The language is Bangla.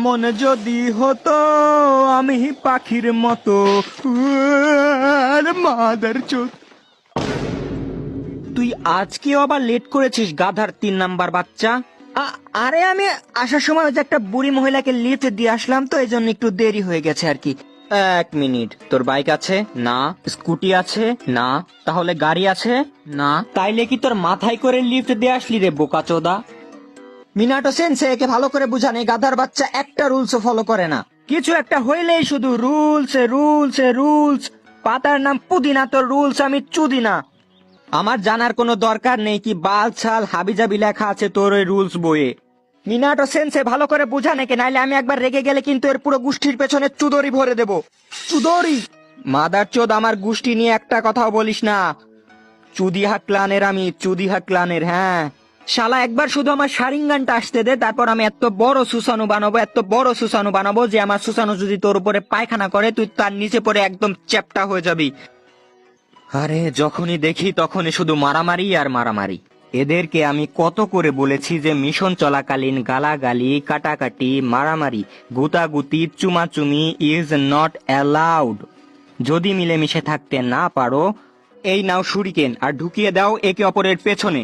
এমন যদি হতো আমি পাখির মতো মাদার চোদ। তুই আজকেও আবার লেট করেছিস গাধার 3 নাম্বার বাচ্চা। আরে আমি আসার সময় ওই যে একটা বুড়ি মহিলাকে লিফট দিয়ে আসলাম তো এই জন্য একটু দেরি হয়ে গেছে আর কি। 1 মিনিট, তোর বাইক আছে? না। স্কুটি আছে? না। তাহলে গাড়ি আছে? না। তাইলে কি তোর মাথায় করে লিফট দিয়ে আসলি রে বোকাচোদা? মিনাটো সেন্সে একে ভালো করে বুঝান, এই গাধার বাচ্চা একটা রুলসও ফলো করে না। কিছু একটা হইলেই শুধু রুলস রুলস রুলস। পাতার নাম পুদিনা, তোর রুলস আমি চুদিনা। আমার জানার কোনো দরকার নেই কি বাল ছাল হাবিজাবি লেখা আছে তোর ওই রুলস বইয়ে। মিনাটো সেন্সে ভালো করে বুঝান একে, নাইলে আমি একবার রেগে গেলে কিন্তু এর পুরো গোষ্ঠীর পেছনে চুদরি ভরে দেব। চুদরি? মাদার চোদ, আমার গোষ্ঠী নিয়ে একটা কথাও বলিস না। চুদিহা ক্লানের আমি, চুদিহা ক্লানের। হ্যাঁ শালা, একবার শুধু আমার শারিঙ্গানটা আসতে দে, তারপর আমি এত বড় সুসানু বানাবো, এত বড় সুসানু বানাবো যে আমার সুসানু যদি তোর উপরে পায়খানা করে তুই তার নিচে পড়ে একদম চ্যাপ্টা হয়ে যাবি। আরে যখনই দেখি তখনই শুধু মারামারি আর মারামারি। এদেরকে আমি কত করে বলেছি যে মিশন চলাকালীন গালাগালি, কাটাকাটি, মারামারি, গুতাগুতি, চুমাচুমি ইজ নট অ্যালাউড। যদি মিলেমিশে থাকতে না পারো, এই নাও শুরিকেন আর ঢুকিয়ে দাও একে অপরের পেছনে।